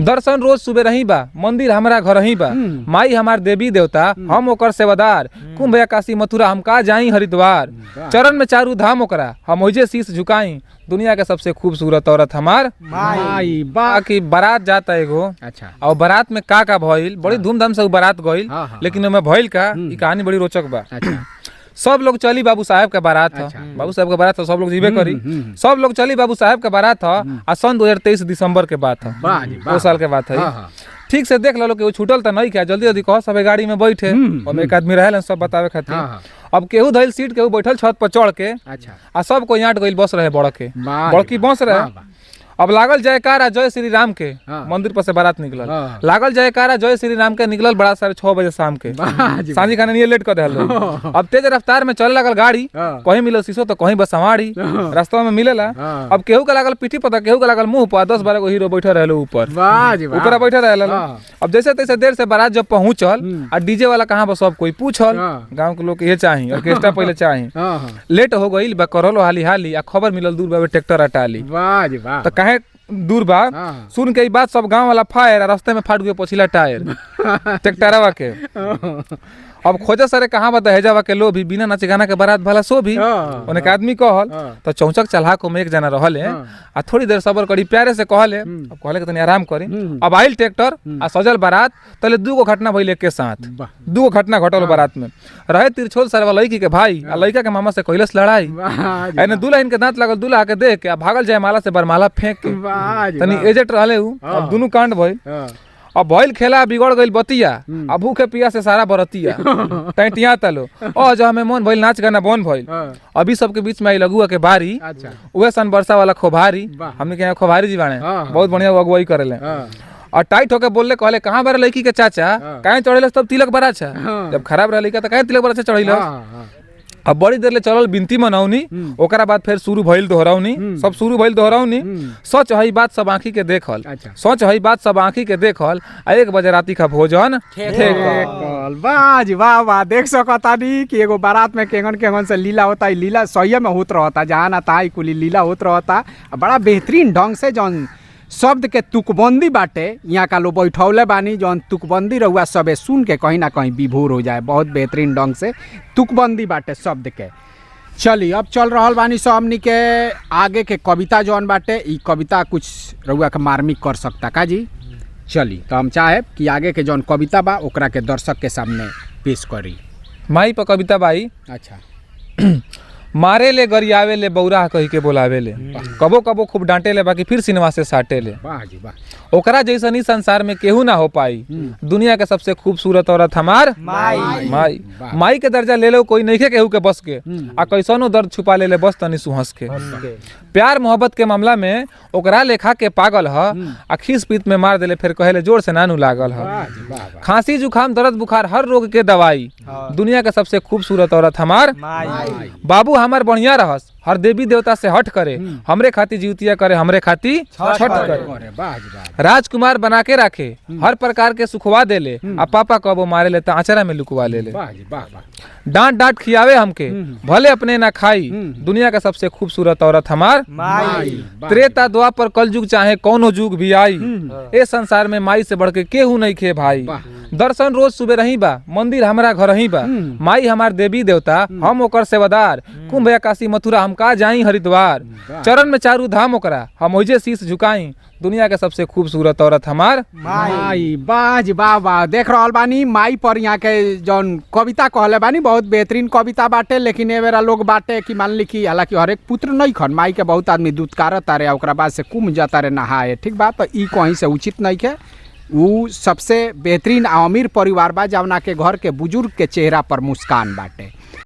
दर्शन रोज सुबह रही बा, मंदिर हमारा घर ही बा, माई हमार देवी देवता हम ओकर सेवादार, कुंभ काशी मथुरा हम का जाई हरिद्वार, चरण में चारू धाम ओकरा हम ओजे शीश झुकाई, दुनिया के सबसे खूबसूरत औरत हमार माई। बाकी बारात जाता एगो। अच्छा। और बारात में का भइल, बड़ी धूमधाम से बारात गइल, लेकिन ओमे भइल का ई कहानी बड़ी रोचक बा। अच्छा। सब लोग चली बाबू साहब के बारात था। अच्छा। बाबू साहब के बारात था, सब लोग जीवे करी, सब लोग चली बाबू साहब के बारात था। आ सन 2023 दिसंबर के बात था, 2 साल के बात है। ठीक से देख लो कि वो छूटल तो नहीं क्या, जल्दी जल्दी कहो सब गाड़ी में बैठे, और एक आदमी रहे सब बतावे खातिर। अब केहू धइल सीट, केहू बैठल छत पर चढ़ के। अच्छा। आ सब कोई आट गइल, बस रहे बड़की बस रहे। अब लागल जयकारा जय श्री राम के, मंदिर पर से बारात निकलल, लागल जयकारा जय श्री राम के, निकलल बड़ा 6:30 बजे शाम के, सांझी खाने नहीं लेट कर दिया। अब तेज रफ्तार में चले लगल गाड़ी, कहीं मिलल शीशो तो कहीं बस सवारी रास्ता में मिलेला। अब केहू का लागल पीठी पर, केहू का लागल मुंह पर, 10-12 गो हीरो बैठे रहे ऊपर बैठे रहे। अब जैसे तैसे देर से बारात जब पहुंचल, आ डीजे वाला कहाँ बस सब कोई पूछल, गाँव के लोग ये चाहिए ऑर्केस्ट्रा पहले चाहिए, लेट हो गई करलो हाली हाली, आ खबर मिलल दूर बाबे ट्रैक्टर हटाली। तो काहे दूर बा, सुन के बात सब गांव वाला फायर, रास्ते में फाट गए पछिला टायर ट्रैक्टरवा के। अब खोजे सरे कहाँ बता हेजावा के लो भी, बिना नाचे गाना के बारात भला सो भी। उन्हें के आदमी कहल तो चौचक चढ़ा को में एक जना रहले, आ थोड़ी देर सबर करी, प्यारे से कहले, अब कहले के तनी आराम करी। अब आइल ट्रैक्टर आ सजल बारात, तले 2 गो घटना भइल के साथ, 2 गो घटना घटल बारात में। रहे तिरछोल सरवा लड़की के भाई, आ लड़का के मामा से कैलस लड़ाई, एने दूल्हा इनके दांत लगल, दूल्हा के देख के भागल जाए माला से बरमाला फेंक के। तनी एजेट रहले उ, अब दोनों कांड भइल। अब भइल खेला बिगड़ गइल बतिया, अब भूखे पिया से सारा बरतिया टैंटिया तलो ओ जो हमें मन भइल, नाच गाना बन भइल। अभी सबके बीच में आई लगुआ के बारी। अच्छा। उहे सन बरसा वाला खोभारी, हमने के खोभारी जी बाने, बहुत बढ़िया अगुवाई करेले। और टाइट होके बोलले, कहले कहां बारे लड़की के चाचा, काहे चढ़ेले तब तिलक बरा छा, जब खराब रहली का त काहे तिलक बरा छा चढ़ैला। अब बड़ी देर ले चलल बिनती मनौनी, ओकरा बाद फिर शुरू भइल दोहराउनी, सब शुरू भइल दोहराउनी। सच है बात सब आंखी के देखल, सच है बात सब आंखी के देखल, 1 बजे राती का भोजन ठेकल। वाह जी वाह वाह। देख सकता नी कि एगो बारात में केंगन केंगन से लीला होता है, लीला सही में होत रहता, जहाँ ना तहाँ कुली लीला होत रहता। बड़ा बेहतरीन ढंग से जौन शब्द के तुकबंदी बाटे, यहाँ का लोग बैठौले बानी, जौन तुकबंदी रहुआ सबे सुन के कहीं ना कहीं विभोर हो जाए। बहुत बेहतरीन ढंग से तुकबंदी बाटे शब्द के। चली अब चल रहल बानी सो हमनी के आगे के कविता जौन बाटे, ई कविता कुछ रहुआ के मार्मिक कर सकता का जी। चली तो हम चाहे कि आगे के जौन कविता बा ओकरा के दर्शक के सामने पेश करी। माई पर कविता बाई। अच्छा। मारे ले गरियावे ले बौरा कही के बोलावे ले, कबो कबो खूब डांटे ले, बाकी फिर सिनेमा से साटे ले। वाह जी वाह। ओकरा जैसन ही संसार में केहू ना हो पाई, दुनिया के सबसे खूबसूरत औरत हमार माई। माई के दर्जा ले लो कोई नहीं के केहू के बस के, आ कैसनो दर्द छुपा ले ले बस तनी सुहस के। प्यार मोहब्बत के मामला में ओकरा लेखा के पागल ह, आ खीस पीत में मार देले फिर कहेले जोर से नानू लागल ह। खांसी जुखाम दर्द बुखार हर रोग के दवाई, दुनिया के सबसे खूबसूरत औरत हमार माई। बाबू हमार बढ़िया रहस, हर देवी देवता से हट करे, हमरे खाती जीवतिया करे, हमरे खाती छठ करे। राजकुमार बना के रखे, हर प्रकार के सुखवा देले, आ पापा कबो मारे ले आचरा में लुकवा ले। डांट डांट खियावे हमके, भले अपने ना खाई, दुनिया का सबसे खूबसूरत औरत हमार माई। त्रेता द्वापर कलयुग चाहे कौनो युग भी आई, ए संसार में माई से बढ़ के केहू नहीं खे भाई। दर्शन रोज सुबह रही बा, मंदिर हमारा घर ही बा, माई हमार देवी देवता हम ओकर सेवादार, कुंभ काशी मथुरा हम का जाई हरिद्वार, चरण में चारू धाम ओकरा हम ओजे शीश झुकाई, दुनिया के सबसे खूबसूरत औरत हमार माई। वाह जी वाह वाह। देख रहल बानी माई पर यहाँ के जौन कविता कहले बानी, बहुत बेहतरीन कविता बाटे। लेकिन ए बेरा लोग बाटे कि मान ली कि हालांकि हर एक पुत्र नहीं खन, माई के बहुत आदमी दुत्कारत तारे, ओकरा बाद से कुंभ जाता रे नहाए, ठीक बा। तो ई कहीं से उचित नहीं है। वो सबसे बेहतरीन अमीर परिवार बा जवना के घर के बुजुर्ग के चेहरा पर मुस्कान बाटे।